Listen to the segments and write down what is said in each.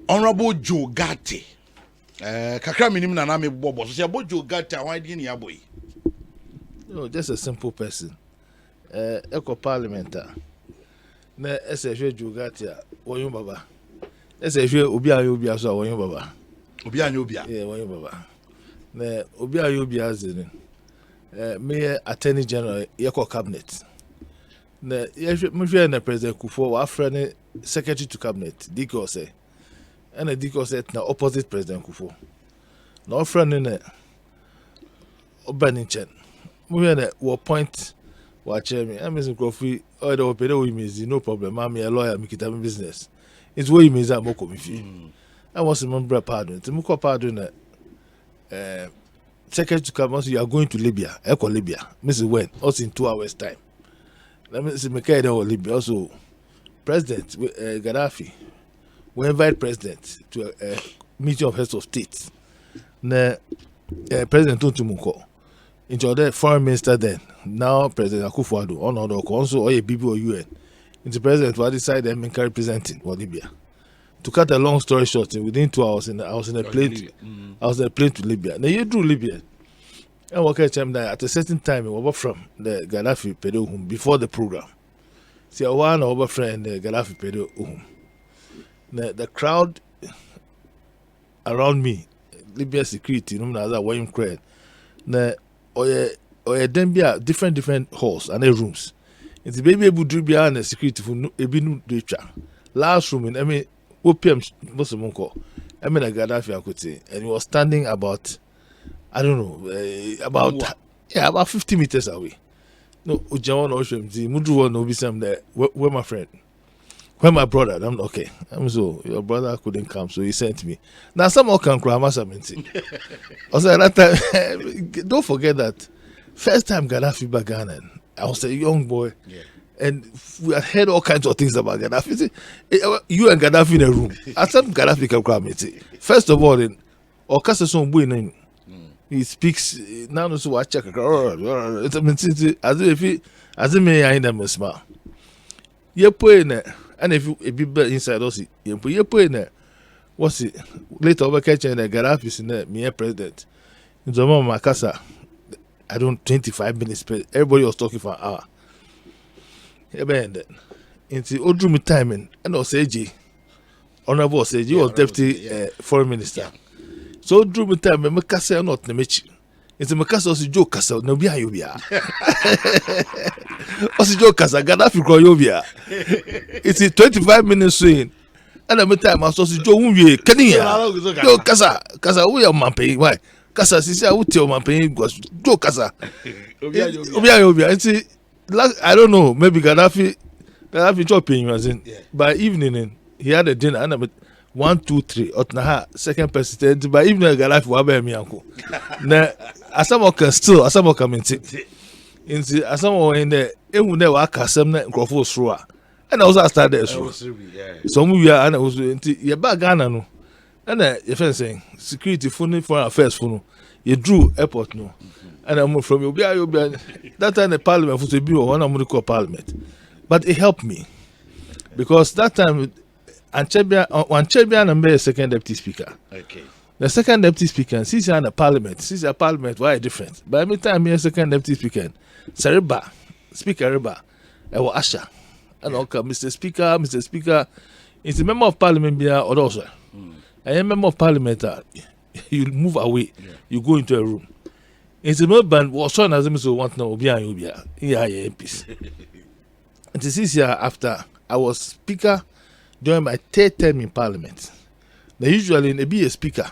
Honorable Joe Ghartey. Kakra minim na na me bobo. So say Joe Ghartey why dey near boy. No, just a simple person. Eco parliament. Na SFA Joe Ghartey woyun baba. SFA obi ayo so woyun baba. Obi anyo obi. Yeah, woyun baba. Na obi ayo obi azini. Me Attorney General yeko cabinet. Na me na President Kufuor wa friend secretary to cabinet Diko say. And a Diko said na opposite President Kufuor. Na friend na Obaninchen. Me na wo point wa chairman. I mean Kofi all the opere we means no problem. I'm a lawyer, me kita business. It's what you means I'm ko me fi. I want to remember pardon. To muko pardon na secretary to cabinet you are going to Libya. Eko Libya. Mrs. when? Also in 2 hours time. Let me see me carry on Libya also. President Gaddafi we invite president to a meeting of heads of state. Na President Tuntumuko into the foreign minister then. Now President Akufo-Addo on other council or a BB or UN. Into president will decide them in representing Libya. To cut a long story short, within 2 hours I was in a plane. I was in a plane to Libya. Now you drew Libya. And what catch him that at a certain time we were from the Gaddafi pedo home before the program. See one over friend the Gaddafi pedo home. The crowd around me, Libya security, no matter what you create. Na or then be different halls and rooms. It's baby able to be on the security for a binu decha. Last room in OPM most of Monko. A Gaddafi I could say, and he was standing about I don't know about 50 meters away. No, Ujawan Ocean, the Mudru no be some there. Where my friend? Where my brother? I'm okay. I'm so your brother couldn't come, so he sent me. Now some more can cry, also that time, don't forget that first time Gaddafi began, I was a young boy, and we had heard all kinds of things about Gaddafi. See, you and Gaddafi in a room. I said Gaddafi can cry me. First of all, in Okasason Buin, he speaks now. No, so I check. As if me I in smile. You put in it. And if you be inside us, you put in there. What's it? Later over catching the Gaddafi in there, me president. In the moment, Makasa, I don't 25 minutes. Everybody was talking for an hour. Into Odrumi timing, and also AJ, Honorable AJ was deputy foreign minister. So Odrumi time, Makasa not the match. It's a Makasa also Joe Kasa, no be Ayubia. Also Joe Kasa, Gaddafi Kroyobia. It's a 25 minutes swing. And every time I saw Joe Wumbi, Kenya, Joe Kasa, we are Mampay. Why? Kasa, Sisia, would tell Mampay was Joe Kasa. Obia, I don't know, maybe Gaddafi chopping was in. By evening, he had a dinner, and 1, 2, 3. Otnaha, second president. By evening, Gaddafi wabe mi uncle. Na asamo can still asamo come in asamo in the emu ne wa kasem na nkrofo sro a. And I also started so. So we are and I was ye ba Ghana no. And you feel saying security foreign affairs for no. You drew airport no. And I'm from you that time the parliament for to be one of call parliament. But it helped me because that time and Chebia and be second deputy speaker. Okay. The second deputy speaker, since you're in the parliament, why different? By every time you're second deputy speaker, Seriba, Speaker Reba, I will Asha. And okay, Mr. Speaker, it's a member of parliament be or also. And a member of parliament, you move away, you go into a room. It's a member was shown as a want no Ubia, yeah, peace. And this year after I was speaker during my third term in parliament. Now usually they be a speaker.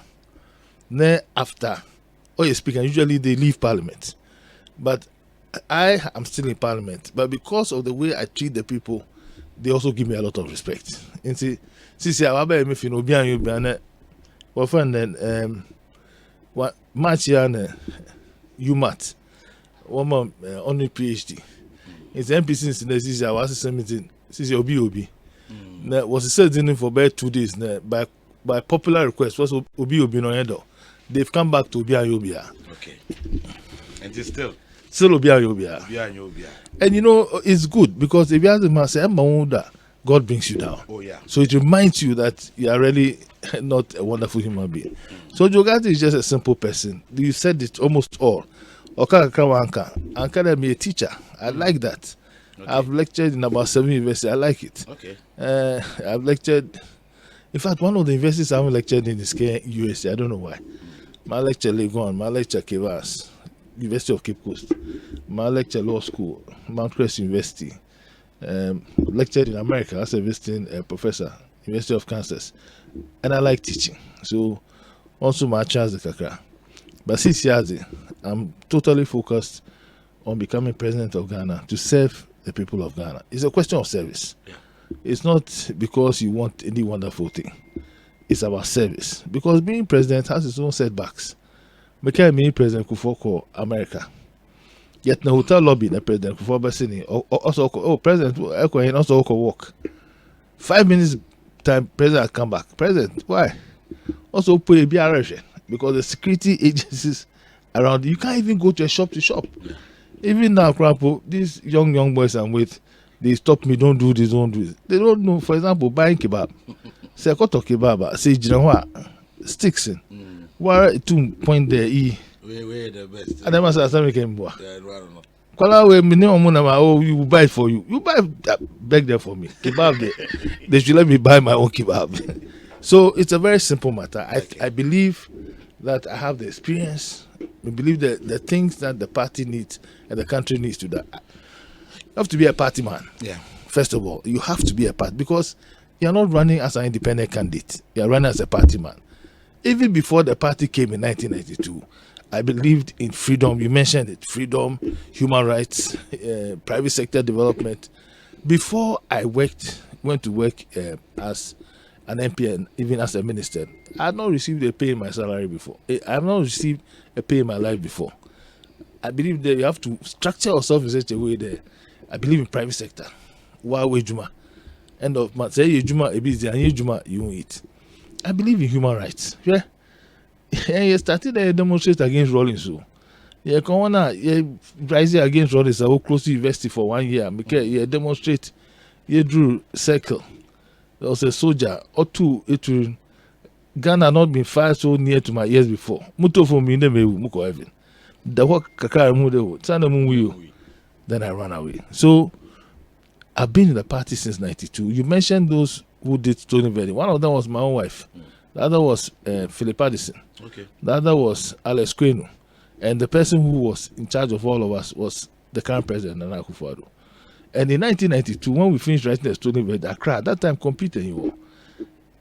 Then after or a speaker, usually they leave parliament. But I am still in parliament. But because of the way I treat the people, they also give me a lot of respect. And see, I be me feel obi an you be well friend then what match here UMAT. One man only PhD. It's MP since the I was meeting. Since Obi. Now was sitting for about 2 days now by popular request was Obi no hedo. They've come back to Obi Ayobia. Okay. And it's still Obi Ayobia. And you know it's good because if you ask the man say God brings you down. Oh yeah. So it reminds you that you are really not a wonderful human being. So Joe Ghartey is just a simple person. You said it almost all. Anka, me a teacher. I like that. Okay. I've lectured in about 7 universities. I like it. Okay. I've lectured. In fact, one of the universities I haven't lectured in is USA. I don't know why. My lecture Legon, my lecture Kevas, University of Cape Coast. My lecture law school, Mount Crest University. Lectured in America as a visiting professor, University of Kansas. And I like teaching. So also my chance the kakra. But since years, I'm totally focused on becoming president of Ghana to serve the people of Ghana. It's a question of service. Yeah. It's not because you want any wonderful thing. It's about service. Because being president has its own setbacks. Being president Kufoko America. Yet the hotel lobby, the president Kufoko Basini, also president also work. 5 minutes time, president come back. President, why? Also put a BRF. Because the security agencies around, you can't even go to a shop to shop. Yeah. Even now, these young boys I'm with, they stop me, don't do this, don't do this. They don't know, for example, buying kebab. Say, koto kebab, say, Jinahwa, sticks in. Where to point there, Where the best. And then I said, I came back. Oh, you will buy it for you. You buy beg there for me. Kebab there. They should let me buy my own kebab. So it's a very simple matter. I believe that I have the experience. I believe that the things that the party needs and the country needs to do. You have to be a party man. Yeah. First of all, you have to be a party because you're not running as an independent candidate. You're running as a party man. Even before the party came in 1992, I believed in freedom. You mentioned it. Freedom, human rights, private sector development. Before I went to work as an MP and even as a minister, I had not received a pay in my salary before. I have not received a pay in my life before. I believe that you have to structure yourself in such a way that I believe in private sector. Juma. End of month. Say Juma, you won't eat. I believe in human rights. Yeah. And you started a demonstration against Rawlings. So you come on, you rise against Rawlings. I will close to university for 1 year. Because you demonstrate, you drew circle. There was a soldier or two. It will Ghana not been fired so near to my ears before. Muto for me never muko even. The work kakara mude then I ran away. So I've been in the party since '92. You mentioned those who did Stony Valley. One of them was my own wife. The other was Philip Addison. Okay. The other was Alex Kwenu. And the person who was in charge of all of us was the current president, Nana Akufo-Addo. And in 1992, when we finished writing the Stony Valley, Accra, at that time, computer you were.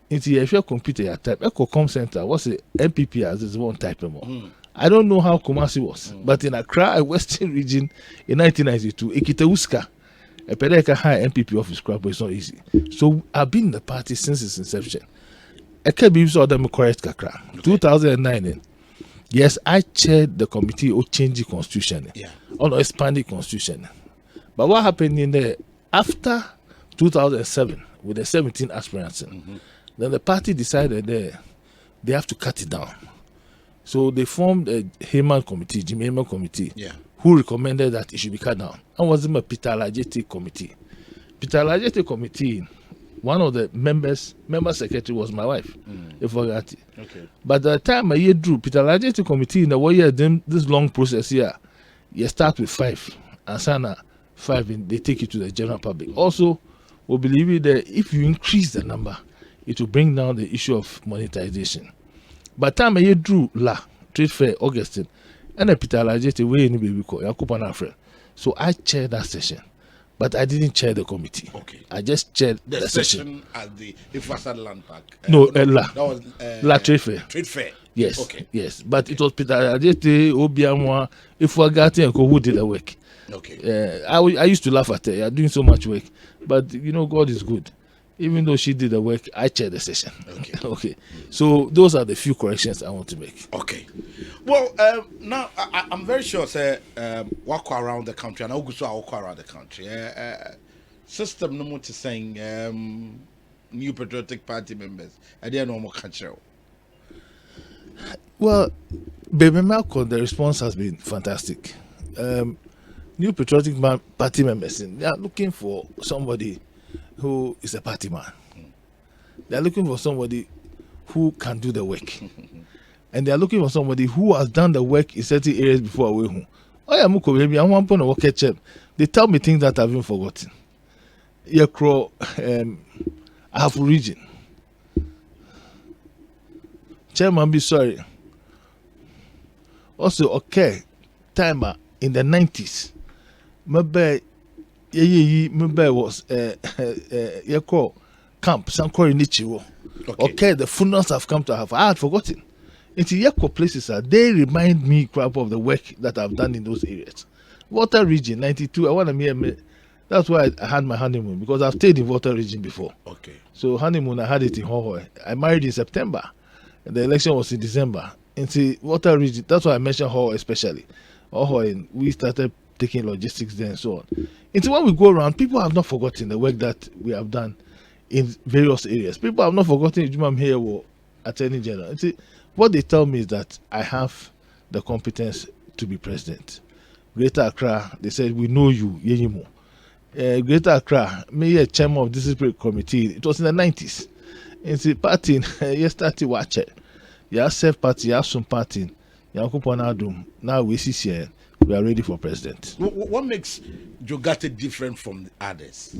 If you computer your type, Ecocom Center was the MPP as is one type more. I don't know how Kumasi was, but in Accra, a Western region, in 1992, Ikitewuska, a Pedeka high MPP office crap, but it's not easy. So I've been in the party since its inception. I can't be so them correct Kakra. 2009. Yes, I chaired the committee of changing constitution. Yeah. On expanding constitution. But what happened in there after 2007 with the 17 aspirants? Then the party decided they have to cut it down. So they formed a Heyman committee, Jimmy Heyman committee, who recommended that it should be cut down. And was a Peter Lajete committee. Peter Lajete committee, one of the member secretary was my wife, Ghartey. Okay. But the time I year drew Peter Lajete committee in the 1 year, then this long process here, you start with 5, and Sana 5, they take it to the general public. Also, we believe that if you increase the number, it will bring down the issue of monetization. But time I drew trade fair Augustine, and a Peter Lajete way in baby call Yakupa friend. So I chaired that session, but I didn't chair the committee. Okay. I just chaired the session at the Ifasad Land Park. That was trade fair. Trade fair. Yes. Okay. Yes, but it was Peter Lajete, Obiamwa, Ghartey, and who did the work. Okay. I used to laugh at her. You're doing so much work, but God is good. Even though she did the work, I chaired the session. Okay. Okay. So those are the few corrections I want to make. Okay. Well, now I'm very sure, say, walk around the country, and I'll walk around the country. System no more to saying new patriotic party members. I didn't know more country. Well, Baby Malcolm, the response has been fantastic. New patriotic party members, they are looking for somebody who is a party man. They are looking for somebody who can do the work. And they are looking for somebody who has done the work in certain areas before away home. Oh yeah, Muko, maybe I want to work check. They tell me things that I've even forgotten. Yekro, I have region. Chairman, be sorry. Also, okay, timer in the 90s. Maybe was Yekro camp, Sankori Nichiwo. Okay, the funerals have come to have. I had forgotten. Into Yekko places, they remind me crap of the work that I've done in those areas. Water region, 92. I want to hear. That's why I had my honeymoon, because I've stayed in Water region before. Okay. So honeymoon, I had it in Hohoi. I married in September. And the election was in December. Into Water region, that's why I mentioned Hohoi especially. Hohoi, we started taking logistics there and so on. Into when we go around, people have not forgotten the work that we have done in various areas. People have not forgotten Jumam here or Attorney General. Into, what they tell me is that I have the competence to be president. Greater Accra, they said, we know you, Yenimo. Greater Accra, me chairman of disciplinary committee. It was in the 90s. It's a party, yesterday watch it. You self party, you some party. Now we see here, we are ready for president. What makes Joe Ghartey different from the others?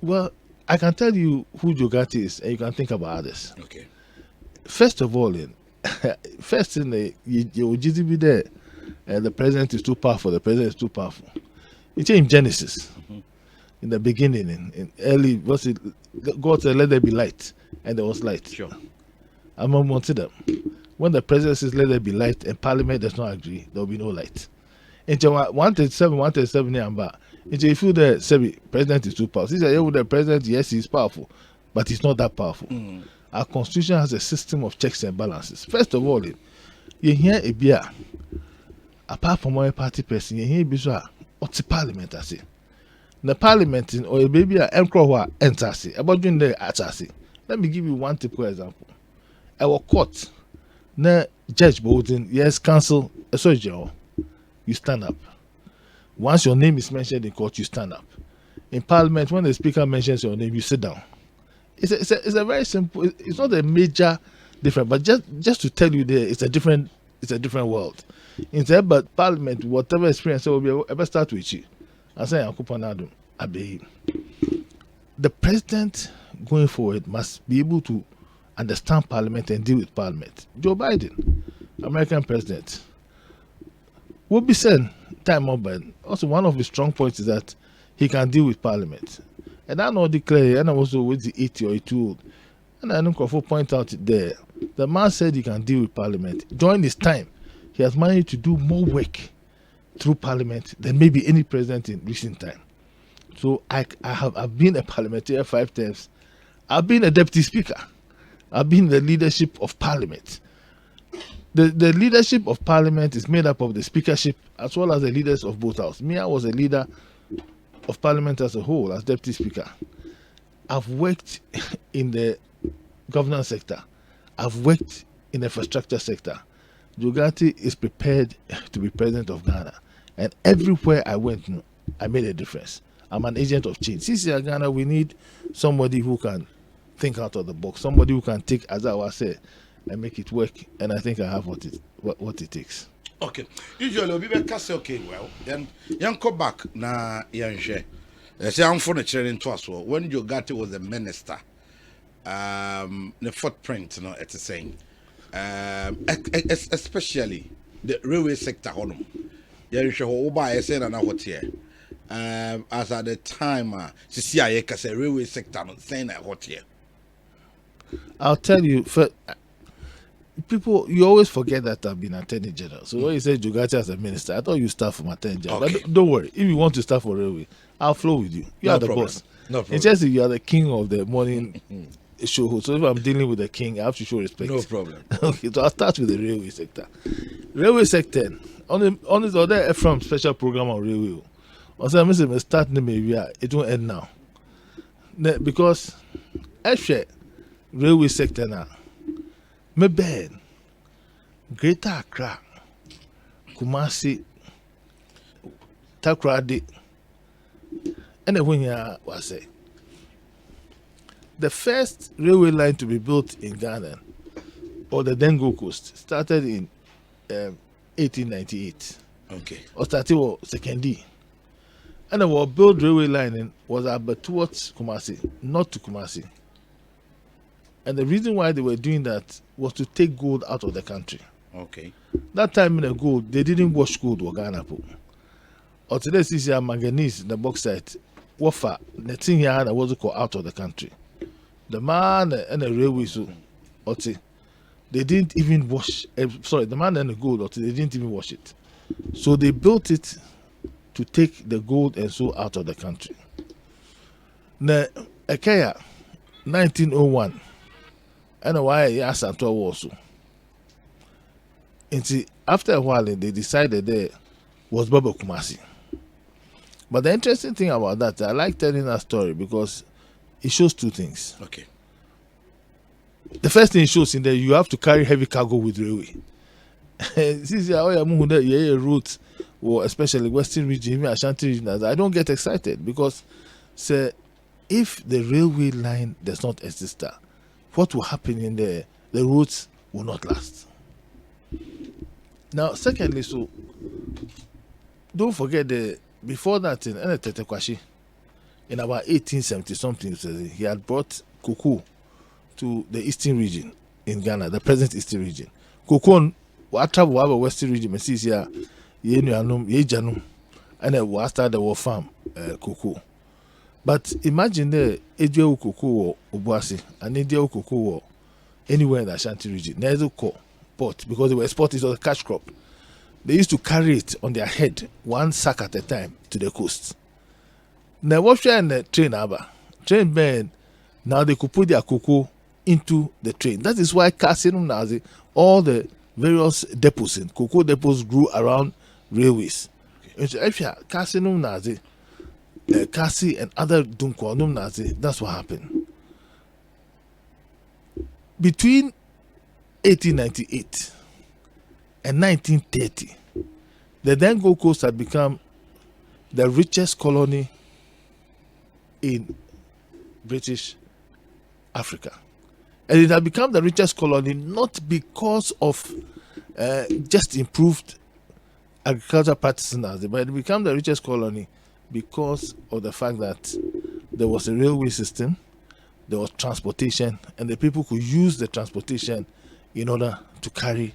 Well, I can tell you who Joe Ghartey is, and you can think about others. Okay. First of all, first in the GDP there, the president is too powerful. The president is too powerful. It changed Genesis. In the beginning, in early, God said, "Let there be light," and there was light. Sure. I'm among them. When the president says, "Let there be light," and Parliament does not agree, there will be no light. In 137, if you feel the president is too powerful, he said, "Yeah, the president, yes, he's powerful, but he's not that powerful." Our constitution has a system of checks and balances. First of all, you hear a beer, apart from one party person, you hear a beer, what's the parliament? I say, the parliament or a baby, Emcrowa enters about doing the atasi. Let me give you one typical example. Our court, na judge Bolton, yes, counsel, a soldier, you stand up. Once your name is mentioned in court, you stand up. In parliament, when the speaker mentions your name, you sit down. It's a very simple. It's not a major difference, but just to tell you, there it's a different world. In the but Parliament, whatever experience will be ever start with you. I say the president going forward must be able to understand Parliament and deal with Parliament. Joe Biden, American president, will be said time on, but also one of his strong points is that he can deal with Parliament. And I know declare, and I also with the 80 or 82, and I know Crawford point out there, the man said he can deal with Parliament. During his time, he has managed to do more work through Parliament than maybe any president in recent time. So I've been a parliamentarian 5 times. I've been a deputy speaker. I've been the leadership of Parliament. The leadership of Parliament is made up of the speakership as well as the leaders of both houses. Me, I was a leader of Parliament as a whole, as deputy speaker. I've worked in the governance sector. I've worked in the infrastructure sector. Joe Ghartey is prepared to be president of Ghana. And everywhere I went, I made a difference. I'm an agent of change. Since in Ghana, we need somebody who can think out of the box, somebody who can take, as I was saying, and make it work. And I think I have what it takes. Okay. Usually, we can say, okay, well, then you come back na yanje. Say I'm for the children to us. When Joe Ghartey was the minister, the footprint, you know, it's saying, especially the railway sector, honum. You should hold by a saying and what here. As at the time, to see I can say railway sector, not saying that what here. I'll tell you, people, you always forget that I've been Attorney General. So when you say Joe Ghartey as a minister, I thought you start from Attorney General. Okay. But don't worry, if you want to start for railway, I'll flow with you. You No are the problem. boss. No problem. It's just that you are the king of the morning show host. So if I'm dealing with the king, I have to show respect. No problem. Okay, so I'll start with the railway sector. Railway sector, on this other from special program on railway. Also, I'm saying start the maybe it won't end now. Because actually, railway sector now, me bad. Greater Accra, Kumasi, Takoradi, and when you was say The first railway line to be built in Ghana, or the then Gold Coast, started in 1898. Okay. Or started with Sekendi. And the built railway line was about towards Kumasi, not to Kumasi. And the reason why they were doing that was to take gold out of the country. Okay. That time in the gold, they didn't wash gold with Ghana. Or today, this is manganese, the bauxite, wafer, the thing here was out of the country. The man and the railway, so, they didn't even wash. The man and the gold, they didn't even wash it. So they built it to take the gold and so out of the country. Now, Ekaya, 1901, and why yes, and also. And see, after a while, they decided there was Baba Kumasi. But the interesting thing about that, I like telling that story because it shows two things. Okay. The first thing it shows in there, you have to carry heavy cargo with railway. Since route, or especially Western region, even Ashanti region, I don't get excited because, say, if the railway line does not exist, what will happen in there? The roads will not last. Now, secondly, so don't forget before that in Tetekwashi, in about 1870 something, he had brought cocoa to the eastern region in Ghana, the present eastern region. Cocoa, I travel over Western region, and see here, and then we started the farm cocoa. But imagine the Ejo cocoa or Obuasi and India cocoa or anywhere in the Ashanti region, neither port because they were exporting the cash crop. They used to carry it on their head, one sack at a time, to the coast. Now, what in the train burn, now they could put their cocoa into the train. That is why Casino Nazi, all the various depots in cocoa depots grew around railways. If you Casino Nazi, Kasi and other Dunkwonum Nazi, that's what happened. Between 1898 and 1930, the then Gold Coast had become the richest colony in British Africa. And it had become the richest colony not because of just improved agricultural practices, but it became the richest colony because of the fact that there was a railway system, there was transportation, and the people could use the transportation in order to carry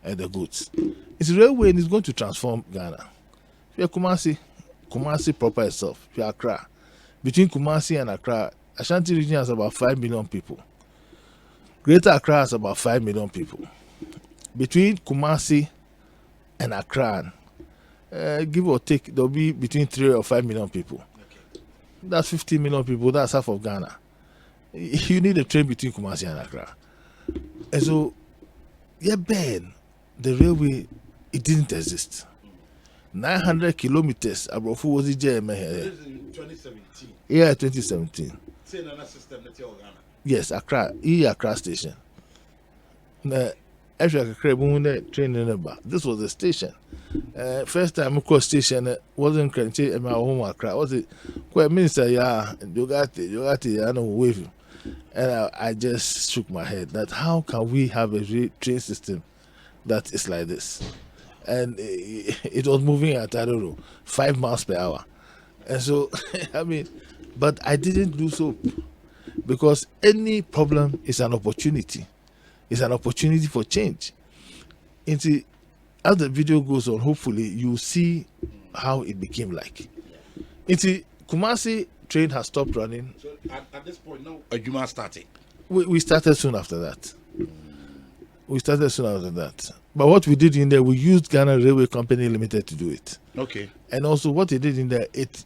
the goods. It's a railway and it's going to transform Ghana. If you're Kumasi proper itself, if you're Accra, between Kumasi and Accra, Ashanti region has about 5 million people. Greater Accra has about 5 million people. Between Kumasi and Accra, give or take, there'll be between 3 or 5 million people. Okay. That's 50 million people. That's half of Ghana. You need a train between Kumasi and Accra. And so, Ben, the railway, it didn't exist. 900 kilometers above was the JMA. This is in 2017. Yeah, 2017. Say another system that's Ghana. Yes, Accra, Accra station. This was the station. First time I crossed station wasn't crunchy in my home Accra. Was it quite minister? Yeah, you got it, I know wave. And I just shook my head that how can we have a train system that is like this? And it was moving at, I don't know, 5 miles per hour. And so, but I didn't do so because any problem is an opportunity. It's an opportunity for change. And see, as the video goes on, hopefully you see how it became like. And see, Kumasi train has stopped running. So at this point now, Ajuma started. We started soon after that. But what we did in there, we used Ghana Railway Company Limited to do it. Okay. And also what they did in there, it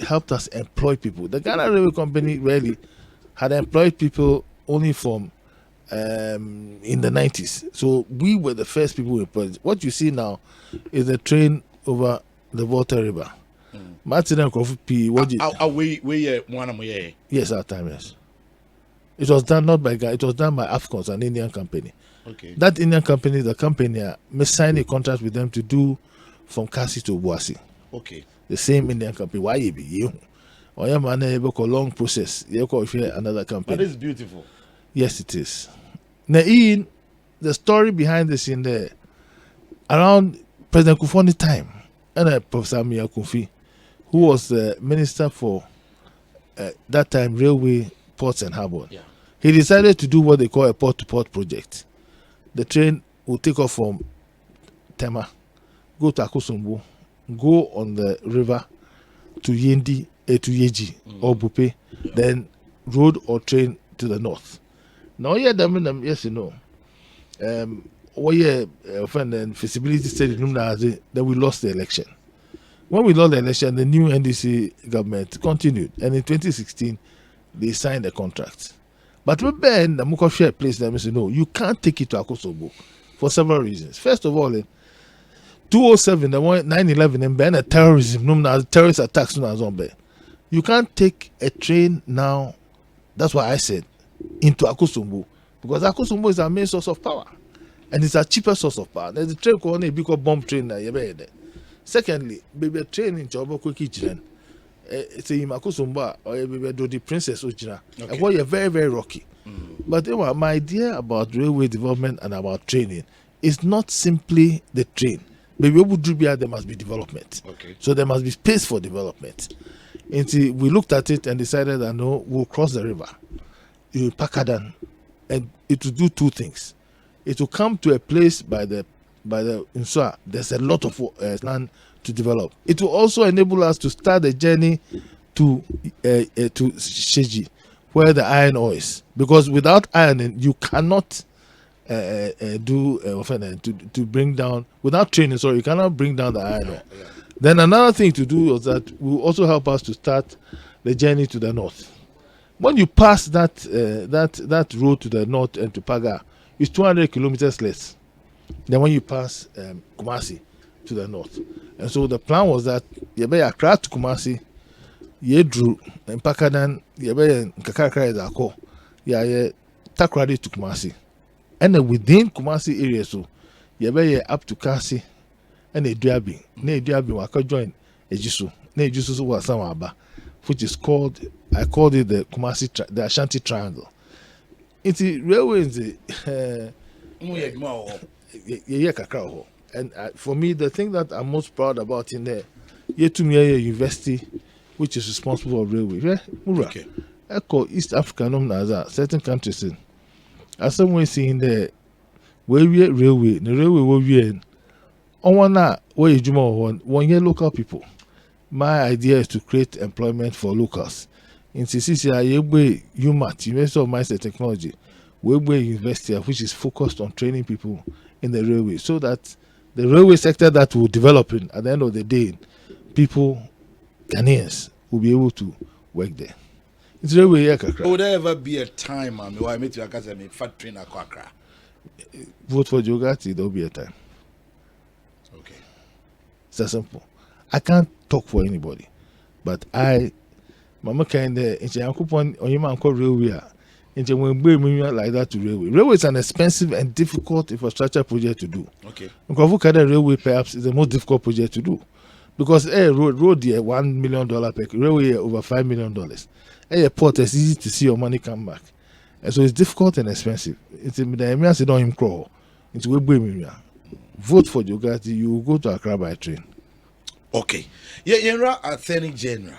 helped us employ people. The Ghana Railway Company really had employed people only from in the 90s. So we were the first people who employed. What you see now is a train over the Volta River. Martin and Crawford P. Yes, our time, yes. It was done not by Ghana, it was done by Afcons, an Indian company. Okay. That Indian company, the company, signed a contract with them to do from Kasi to Obuasi. Okay. The same Indian company. Why be you? or yeah, man, a long process. You call another campaign. But it's beautiful. Yes, it is. Now, Ian, the story behind this in there, around President Kufoni's time, and Professor Mia Kufi, who was the minister for that time railway, ports and harbour. Yeah. He decided to do what they call a port-to-port project. The train will take off from Tema, go to Akosombo, go on the river to Yendi, to Yeji or Bupe, then road or train to the north. Now, yes, you know, feasibility study, then we lost the election. When we lost the election, the new NDC government continued, and in 2016, they signed a contract. But when the Mukoshe place, they say, no, you can't take it to Akosombo for several reasons. First of all, 2007, the 9/11, and ban a terrorism, terrorist attacks, you can't take a train now. That's why I said into Akosombo, because Akosombo is our main source of power, and it's our cheapest source of power. There's a train called a big bomb train. Secondly, baby train in Jobo Kitchen. It's a Akosombo or baby do the Princess Ojina. And what you're very, very rocky. But my idea about railway development and about training is not simply the train. Baby, there must be development. Okay. So there must be space for development. And we looked at it and decided that no, we'll cross the river. It will Pakadan, and it will do two things. It will come to a place by the Insua. There's a lot of land to develop. It will also enable us to start the journey to Sheji, where the iron ore is. Because without ironing, you cannot to bring down, without training, sorry, you cannot bring down the iron ore. Yeah. Then another thing to do was that will also help us to start the journey to the north. When you pass that road to the north and to Paga, it's 200 kilometers less than when you pass Kumasi to the north. And so the plan was that you better Accra to Kumasi, you drew and Pakadan, you better Kakakra is Ako, you Takradi to Kumasi. And then within Kumasi area, so you better up to Kasi and a Duabi. Ne Duabi waka join Ejisu. Ne Ejisu was some Aba, which is called, I called it the Kumasi, the Ashanti Triangle. It's the railway in the and for me, the thing that I'm most proud about in there, Yetumia University, which is responsible for railway. Yeah, Okay. Echo East Africa, certain countries in. As someone seeing there, where we railway, the railway where we in. On one where you do 1 year local people. My idea is to create employment for locals. In CCCI, UMAT, University of Mines and Technology, Webway University, which is focused on training people in the railway, so that the railway sector that will develop in, at the end of the day, people, Ghanaians, will be able to work there. It's railway here, Kakra. Would there ever be a time, where I met you as a fat train at Kakra? Vote for Joe Ghartey, there will be a time. Okay. It's that simple. I can't talk for anybody, but Mama kind of on your man called railway. Like that to railway. Railway is an expensive and difficult infrastructure project to do. Okay. Nkrofo railway perhaps is the most difficult project to do, because road here $1 million per railway here over $5 million. Port is easy to see your money come back, and so it's difficult and expensive. It's the Emians don't him crawl into Webway. Vote for Joe Ghartey, you will go to Accra by train. Okay. Yeah, Attorney General.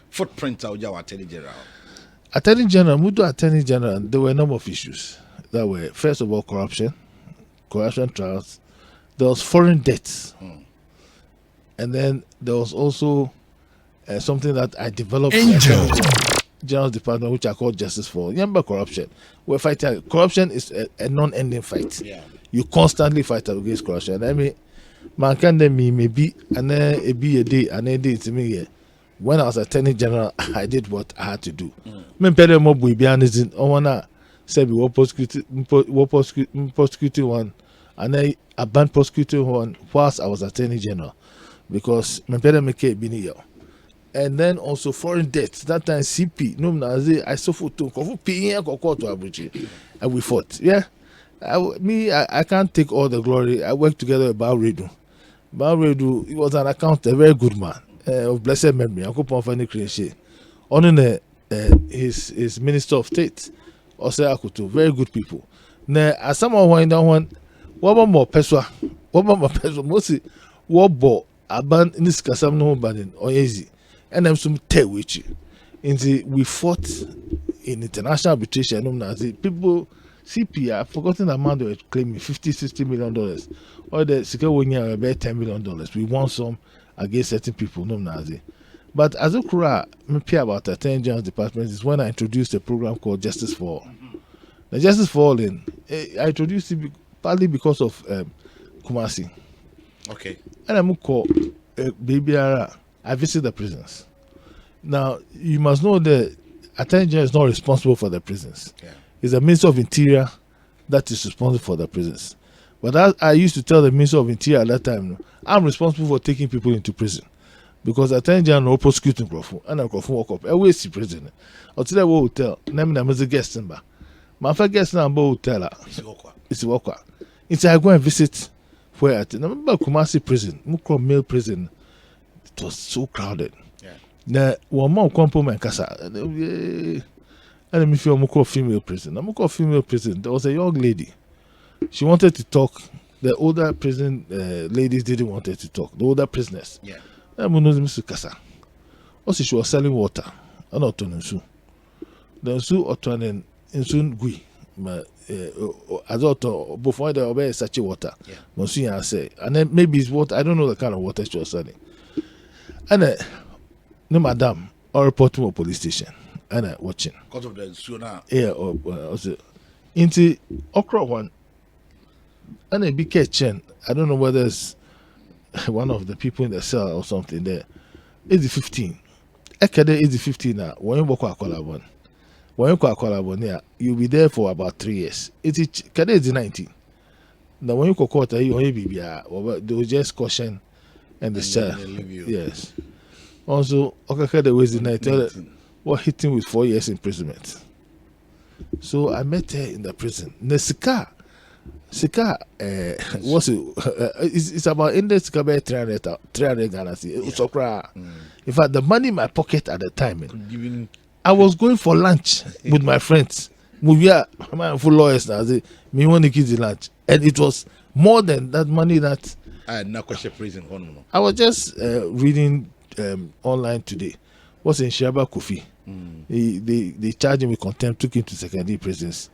Footprint of your Attorney General. Attorney General, Mudo Attorney General, there were a number of issues that were, first of all, corruption trials. There was foreign debts. And then there was also something that I developed in the General Department, which I call Justice for. Remember corruption. We're fighting. Corruption is a non-ending fight. Yeah. You constantly fight against corruption. I mean, man can me maybe and then it be a day and a day to me here. When I was Attorney General, I did what I had to do. Me pere mo bu bi anizin on wana say we prosecuting one and then I banned prosecuting one whilst I was Attorney General, because me pere me ke bi ni. And then also foreign debts. That time CP, I suffered to Abuja, and we fought. Yeah, I can't take all the glory. I worked together with Bao Redu. Bao Redu, he was an accountant, a very good man. of blessed memory, Uncle Pomfani Krienshe, on his Minister of State, Ose Akutu, very good people. Now, as someone wind down one, what more peswa, mostly what bought a band in this Casam no banding or easy, and I'm some tell with you. We fought in international arbitration. People, CP, I've forgotten the amount they were claiming $50-60 million, or the secure winning about $10 million. We won some against certain people, no Nazi. But as a Kura, me care about the Attorney General's department is when I introduced a program called Justice for All. The Justice for All, I introduced it partly because of Kumasi. Okay. And I'm called baby. I visit the prisons. Now you must know that Attorney General is not responsible for the prisons. Yeah. It's the Minister of Interior that is responsible for the prisons. But I used to tell the Minister of Interior at that time, I'm responsible for taking people into prison. Because Attorney General no prosecuting Crawford and I Crawford walk up. I always see prison. Or to that hotel, name them as a guest number. My first guest number hotel. It's a walker. It's I go and visit where at remember Kumasi prison, Mukro male prison. It was so crowded. Yeah. Now one more compliment Kasa. And let me feel Mukro female prison. Now Mukro female prison, there was a young lady. She wanted to talk. The older prison ladies didn't want her to talk. The older prisoners. Yeah. I'm Mr. Kasa. Also, she was selling water. I'm not turning soon. Then soon or turning in soon gui. As auto before the obey such water. Yeah. Monsieur, I say, and then maybe it's water. I don't know the kind of water she was selling. And no, madam, or report to a police station. And watching. Because of the sooner. Yeah, or also into okra one. And a big kitchen. I don't know whether it's one of the people in the cell or something there. Is 15. Ekade is 15 now. When you walk one. When you call one, you'll be there for about 3 years. It's Kade is 19. Now when you call quarter, you only be they will just caution and the cell. Yes. Also, Okakade was the 19. What hit him with 4 years imprisonment. So I met her in the prison. Nesika. Sika, what's it? It's about index Sika 300 Ghana. In fact, the money in my pocket at the time, I was going for lunch with my friends. We are full lawyers now. Me want to give the lunch, and it was more than that money that I had not question prison. I was just reading online today. What's in Shaba Kofi? They charged him with contempt, took him to secondary prisons.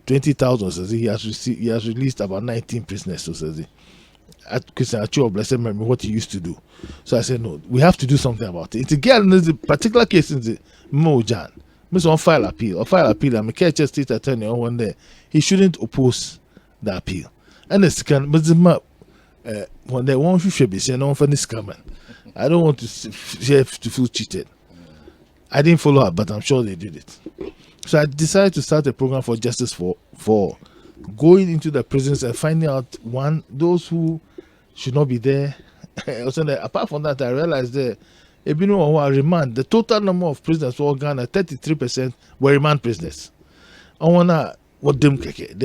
20,000 says he has released about 19 prisoners. So says he, at Christian Achu of blessed memory, what he used to do. So I said, no, we have to do something about it. It's again in the particular case in the Mojan. Mr. On file appeal. I'm a catcher state attorney on one day. He shouldn't oppose the appeal. And the second, but the map when they want to be saying on for this comment. I don't want to feel cheated. I didn't follow up, but I'm sure they did it. So I decided to start a program for Justice for going into the prisons and finding out those who should not be there. Apart from that, I realized that remand, the total number of prisoners for Ghana, 33% were remand prisoners. I wanna what them keke.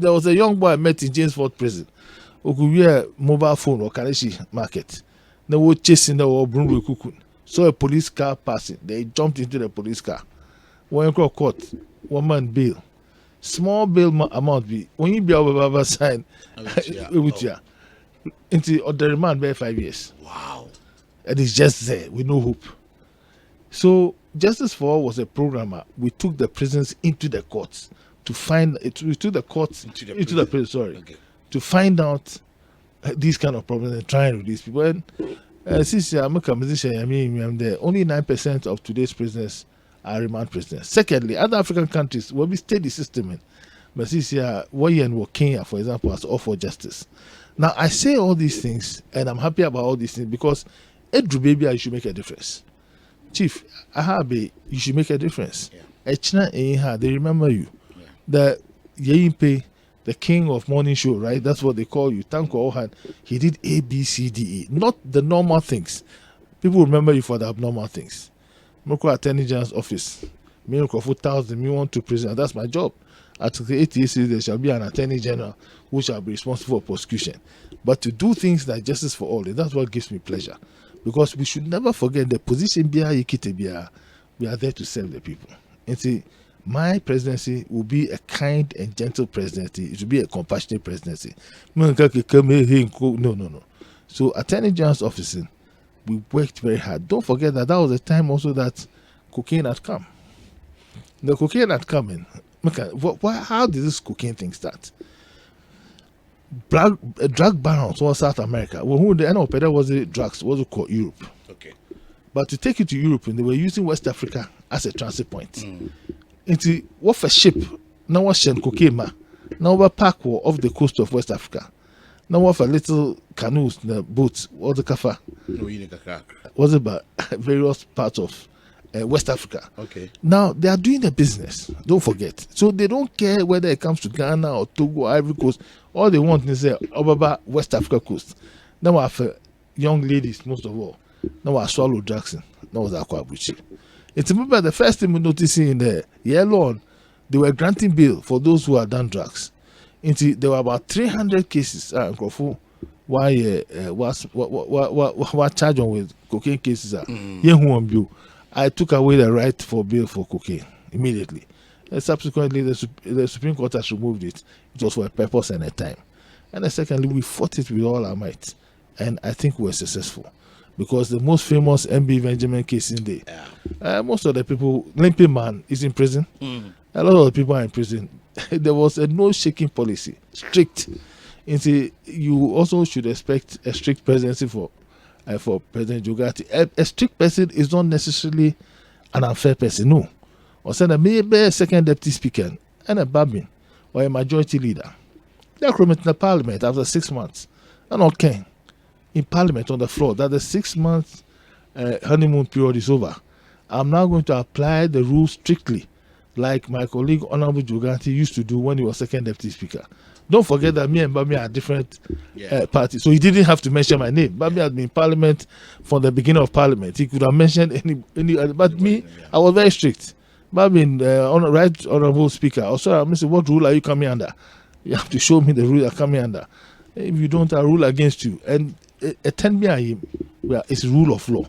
There was a young boy I met in Jamesford prison who could wear mobile phone or Kaleshi market. They were chasing the Brunwe Kukun. Saw a police car passing. They jumped into the police car. When you court, 1 man bail. Small bail amount be when you be over sign with you. Into the remand by 5 years. Wow. And it's just there with no hope. So Justice for All was a programmer. We took the prisons into the courts to find it. We took the courts into the prison. Sorry, okay. To find out these kind of problems and try and release people. And since I'm a musician, I'm there. Only 9% of today's prisoners are remand prisoners. Secondly, other African countries where we stay the system in, but since Kenya, for example, has offered justice. Now I say all these things, and I'm happy about all these things because Edru baby, you should make a difference. Chief, Ahabe, you should make a difference. Echna they remember you. The Yeyimpe, the king of morning show, right? That's what they call you. Tanko Ohan. He did A, B, C, D, E. Not the normal things. People remember you for the abnormal things. Moko Attorney General's office. Me for 1,000. Me want to prison. That's my job. Article 88 says there shall be an attorney general who shall be responsible for prosecution. But to do things like justice for all, that's what gives me pleasure. Because we should never forget the position we are there to serve the people. And see, my presidency will be a kind and gentle presidency. It will be a compassionate presidency. No. So Attorney General's office, we worked very hard. Don't forget that was the time also that cocaine had come. The cocaine had come in. How did this cocaine thing start? Drug barons was South America. Well, who the end of it was the drugs, was called Europe. Okay. But to take it to Europe, they were using West Africa as a transit point. Into what for ship? Now what shen cocaine ma? Now what park off the coast of West Africa? Now what for little canoes, the boats, what the kafa? Was about various parts of West Africa. Okay. Now they are doing the business. Don't forget. So they don't care whether it comes to Ghana or Togo or Ivory Coast. All they want is say Obaba West Africa coast. Now I have young ladies most of all. Now I swallow Jackson. Now was Akwabuchi. It's remember the first thing we noticing in the year long, they were granting bail for those who had done drugs. There were about 300 cases. Why charged on with cocaine cases? I took away the right for bail for cocaine immediately. And subsequently, the Supreme Court has removed it. It was for a purpose and a time. And then secondly, we fought it with all our might. And I think we were successful. Because the most famous MB Benjamin case in there, most of the people, Limpy Man is in prison. A lot of the people are in prison. There was a no shaking policy, strict. You also should expect a strict presidency for President Joe Ghartey. A strict person is not necessarily an unfair person, no. Or send a second deputy speaker and a Babin or a majority leader. They are coming to the parliament after 6 months. And okay, in parliament on the floor that the 6 months honeymoon period is over. I'm now going to apply the rules strictly, like my colleague Honorable Joe Ghartey used to do when he was second deputy speaker. Don't forget that me and Bami are different parties, so he didn't have to mention my name. Bami had been in parliament from the beginning of parliament. He could have mentioned any but me, I was very strict. Bami, right honorable speaker, also I say, what rule are you coming under? You have to show me the rule you're coming under. If you don't, I rule against you. And attend me it's rule of law.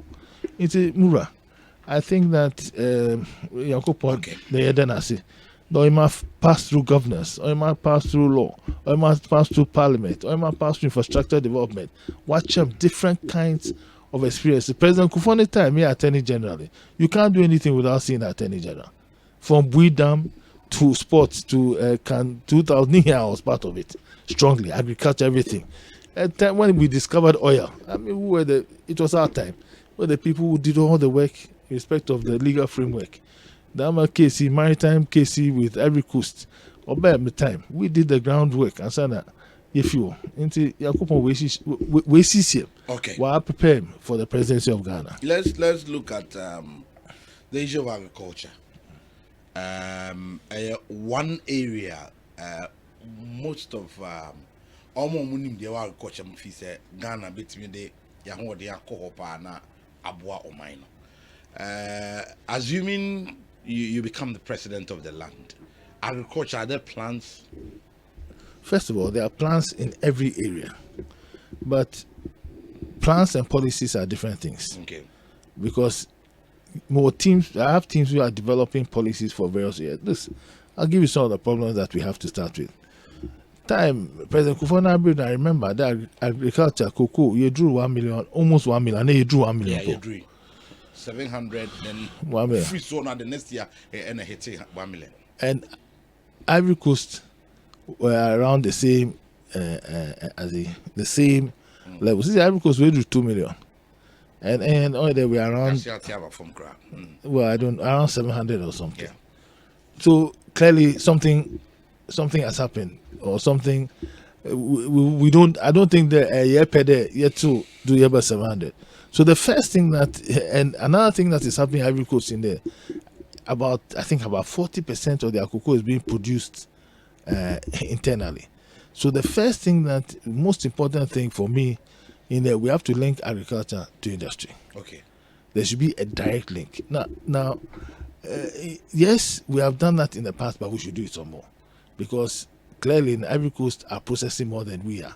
It's a Mura. I think that or it must pass through governance, or it must pass through law, or it must pass through parliament, or it must pass through infrastructure development. Watch them different kinds of experiences. President Kufone time here Attorney General. You can't do anything without seeing the Attorney General. From Buidam to sports to 2000 here I was part of it. Strongly, agriculture, everything. At time when we discovered oil, it was our time, where the people who did all the work in respect of the legal framework. Dama KC, maritime KC with Ivory Coast. Or by the time we did the groundwork and sana if you into Yakupon we okay. While preparing for the presidency of Ghana. Let's look at the issue of agriculture. One area most of almost munim the agriculture mfise Ghana between the yaho de akohopa na aboa omaino. Assuming you become the president of the land, agriculture, are there plans? First of all, there are plans in every area, but plans and policies are different things. Okay. Because I have teams who are developing policies for various areas. I'll give you some of the problems that we have to start with. President Kufone, I remember that agriculture, cocoa, you drew 1 million, almost 1 million, and you drew 1 million. Yeah, you drew 700, then 1 million. Free zone the next year, and a hit 1 million. And Ivory Coast were around the same, the same level. See, Ivory Coast we drew 2 million. And all they were around. Well, around 700 or something. Yeah. So clearly something has happened, or something. We don't. I don't think the year per day yet to do about 700. So the first thing and another thing that is happening in Ivory Coast in there, I think about 40% of their cocoa is being produced internally. So the first thing most important thing for me in there, we have to link agriculture to industry. Okay. There should be a direct link. Now, yes, we have done that in the past, but we should do it some more. because clearly in Ivory Coast are processing more than we are.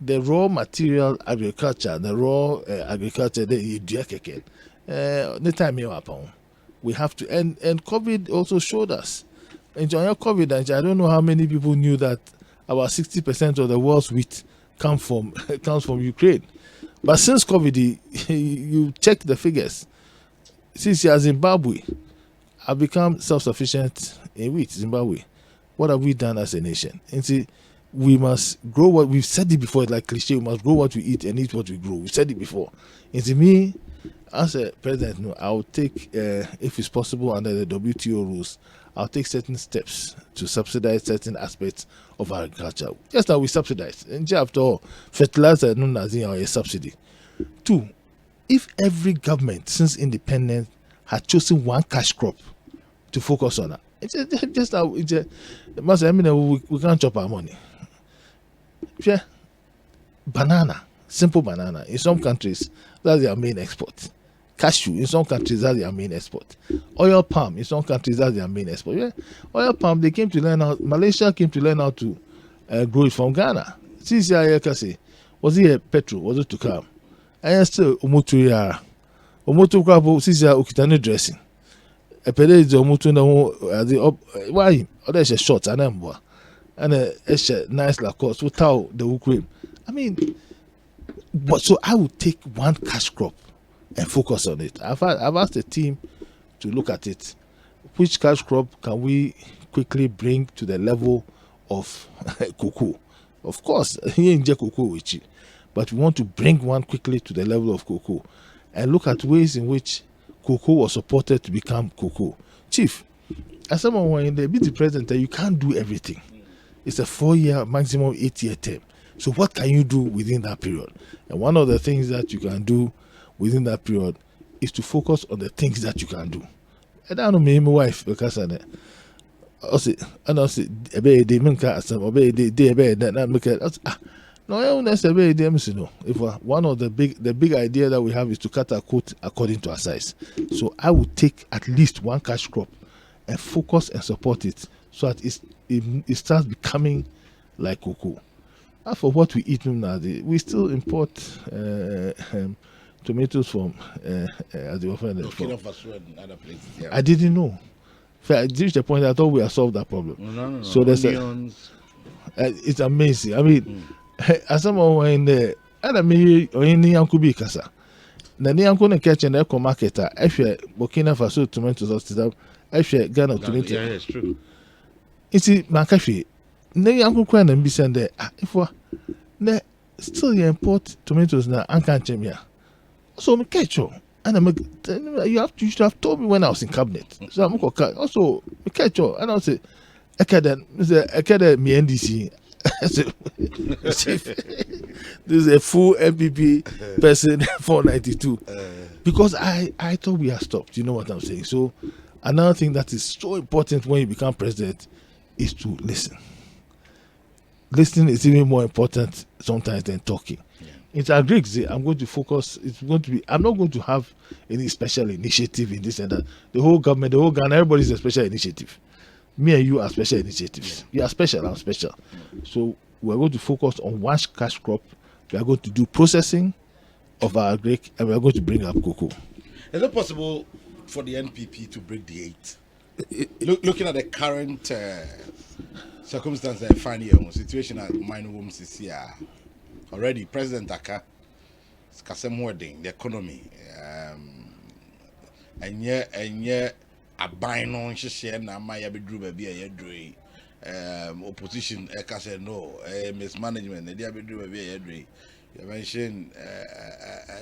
The raw material agriculture, agriculture, the time we have to, and COVID also showed us. And during COVID, and I don't know how many people knew that about 60% of the world's wheat comes from Ukraine. But since COVID, you check the figures. Since you are Zimbabwe, have become self-sufficient in wheat. Zimbabwe, what have we done as a nation? And see, we must grow what we've said it before. It's like cliche. We must grow what we eat and eat what we grow. We said it before. And to me, as a president, no, I'll take, if it's possible under the WTO rules, I'll take certain steps to subsidize certain aspects of agriculture. Just like we subsidize. And after all, fertilizer no a subsidy. 2, if every government since independence had chosen one cash crop to focus on, we can't chop our money. Yeah, banana, simple banana. In some countries, that's their main export. Cashew, in some countries, that's their main export. Oil palm, in some countries, that's their main export. Yeah, oil palm, they came to learn how. Malaysia came to learn how to grow it from Ghana. Since was it a petrol? Was it to come? And still, umutu kwabo since ukitani dressing. A pede is umutu na why? Other is a short and a nice Lacoste without the Ukraine. I mean, but so I would take one cash crop and focus on it. I've asked the team to look at it. Which cash crop can we quickly bring to the level of cocoa? Of course, he ain't just cocoa with you, but we want to bring one quickly to the level of cocoa and look at ways in which cocoa was supported to become cocoa. Chief, as someone when the BT president, you can't do everything. It's a 4-year, maximum 8-year term. So what can you do within that period? And one of the things that you can do within that period is to focus on the things that you can do. And I know my wife because I say they make some obey that make it. No, I don't say no. If one of the big idea that we have is to cut our coat according to our size. So I would take at least one cash crop and focus and support it so that it starts becoming like cocoa. As for what we eat now, we still import tomatoes from as the often other places. Yeah. I didn't know. I reached the point I thought we had solved that problem. No. So there's it's amazing. I mean, as someone in the other me or any uncle be kasa. The new uncle in catch and eco marketer, Burkina Faso tomatoes or stuff, Ghana tomatoes. Yeah, it's true. It's my cafe. Ne uncle Kwan and be sent there. If we still you import tomatoes now, and can't here. So me catch you. And you should have told me when I was in cabinet. So I'm also me catch you. And I say, I can't me NDC. This is a full MPP person 492 because I thought we had stopped. You know what I'm saying? So another thing that is so important when you become president is to listen. Listening is even more important sometimes than talking. It's agreed. I'm going to focus. I'm not going to have any special initiative in this and that. The whole government, the whole Ghana, everybody's a special initiative. Me and you are special initiatives. You are special, I'm special. So we're going to focus on one cash crop. We are going to do processing of our agric, and we are going to bring up cocoa. Is it possible for the NPP to break the 8? Looking at the current circumstances, I find here, situation at minor homes is here. Already, President Aka, Kasem wording, the economy, and yet. A bind on share na my bedroom be a dre opposition said no mismanagement the bedroom be a dre you mentioned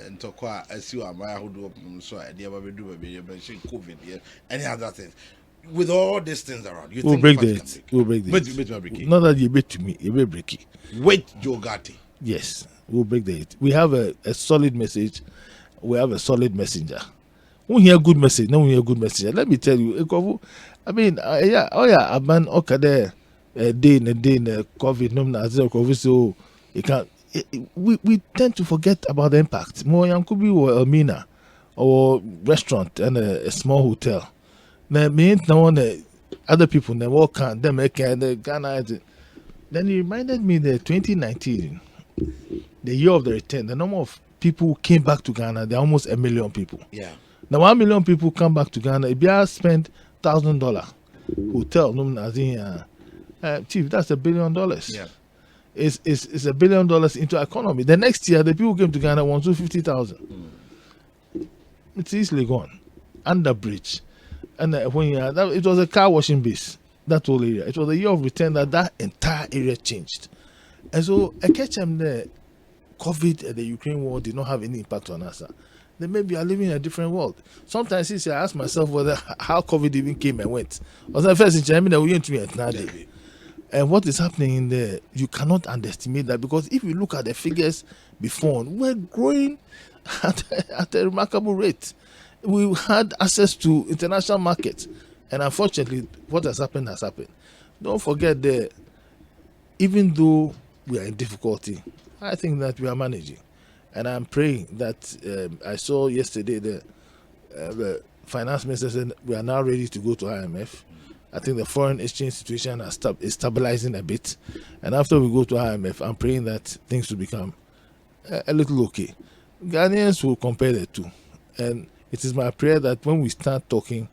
and talk as you are my who do so the bedroom be you mentioned COVID any other things with all these things around you we'll break it. We'll break it. Not that you bet to me, you will break it. Wait, Joe Ghartey. Yes, we'll break the 8. We have a solid message. We have a solid messenger. We hear good message, no we hear good message. Let me tell you, I mean, a man okay there day in the COVID, no COVID, so you can't. We tend to forget about the impact. More young could be or Elmina or restaurant and a small hotel. Now, me ain't no one other people they walk on them the Ghana. Then he reminded me that 2019, the year of the return, the number of people who came back to Ghana, they're almost 1 million people. Yeah. Now 1 million people come back to Ghana. If you spend $1,000 hotel, chief, that's $1 billion. Yeah. It's $1 billion into economy. The next year, the people who came to Ghana want 250,000. It's easily gone. Under bridge. And when it was a car washing base, that whole area. It was a year of return that entire area changed. And so I catch them there. COVID and the Ukraine war did not have any impact on us. Then maybe we are living in a different world. Sometimes I ask myself whether how COVID even came and went. I was first in China, we went to me. And what is happening in there, you cannot underestimate that, because if you look at the figures before, we're growing at a remarkable rate. We had access to international markets, and unfortunately, what has happened has happened. Don't forget that even though we are in difficulty, I think that we are managing, and I'm praying that I saw yesterday the finance minister said we are now ready to go to IMF. I think the foreign exchange situation is stabilizing a bit, and after we go to IMF, I'm praying that things will become a little okay. Ghanaians will compare the two, and it is my prayer that when we start talking,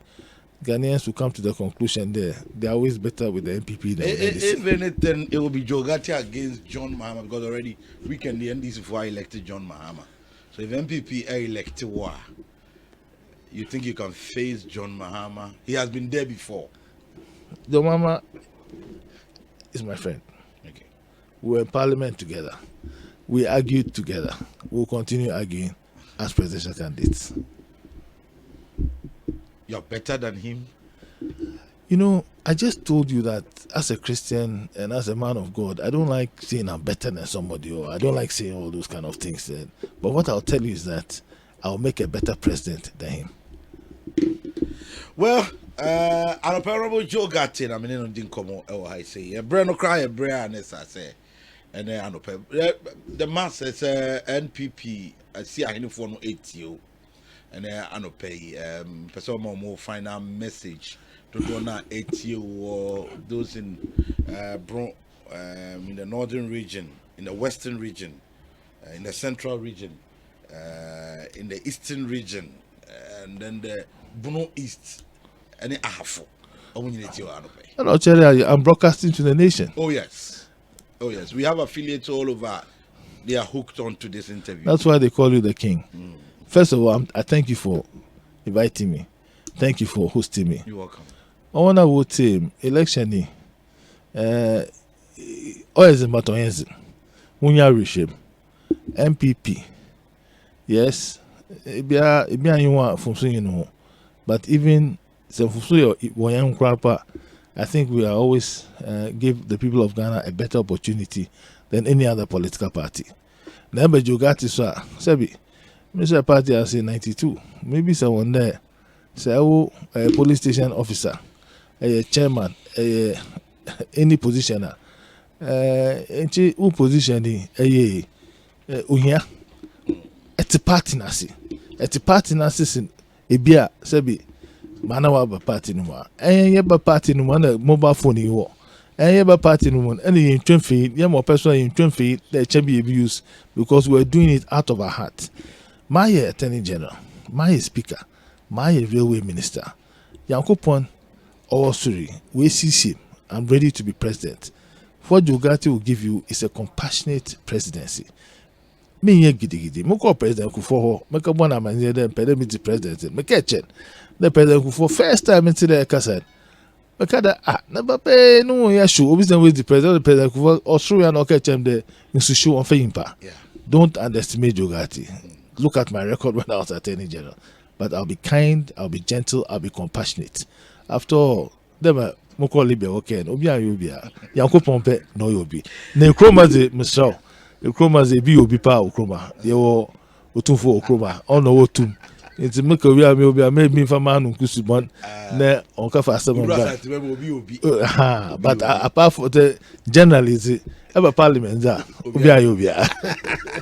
Ghanaians will come to the conclusion they're always better with the NPP than the NDC. If anything, it will be Joe Ghartey against John Mahama, because already we can the NDC before elected John Mahama. So if NPP are elected, you think you can face John Mahama? He has been there before. John Mahama is my friend. Okay. We were in Parliament together. We argued together. We'll continue arguing as presidential candidates. You're better than him? You know, I just told you that as a Christian and as a man of God, I don't like saying I'm better than somebody, or I don't like saying all those kind of things. But what I'll tell you is that I'll make a better president than him. Well, Honorable Joe Ghartey, I mean, didn't come on. I say, Breno cry, Brian, as I say, and then the mass is NPP. I see I for no 80, and then I pay person more final message to donor 80 or those in in the northern region, in the western region, in the central region, in the eastern region, and then the Bruno East. Any ahafo. I'm broadcasting to the nation. Oh yes. We have affiliates all over. They are hooked on to this interview. That's why they call you the king. First of all, I thank you for inviting me. Thank you for hosting me. You're welcome. I want to vote election. Always in Batoyenzi. Munya Rishim. MPP. Yes. But even I think we are always give the people of Ghana a better opportunity than any other political party. Remember Joe Ghartey, Sebi, Mr. Party I say 92. Maybe someone there say a police station officer, a chairman, any positioner, who position unya at party nasi. At party nasi ebia Sebi. Manawa ba party no ma enye ba party no ma na mobile phone yi wo enye ba party no ma ene yin twemfe ye mo personal yin twemfe the chabi abuse, because we are doing it out of our heart. My attorney general, my speaker, my railway minister, Yankopon Owosuri, we see him. I'm ready to be president. What Joe Ghartey will give you is a compassionate presidency. Me ye gidi moko president ku for ho make bona manje dem pede me the president make chen the president ku for first time into the cassette make that na bape no ya show obi say the president ku for Australia no ke chem the institution on feyimpa. Don't underestimate Joe Ghartey. Look at my record when I was attorney general, but I'll be kind, I'll be gentle, I'll be compassionate. After all, them moko libya okay obi an obi a Yankopon pe no obi na kroma ze misraw Okroma ze bi obi pa okroma yewo otumfo okroma ono wotum nti make obi a me obi a me bi fa manu kusubon na onka fa asem ba but apart from the generally the parliament obi a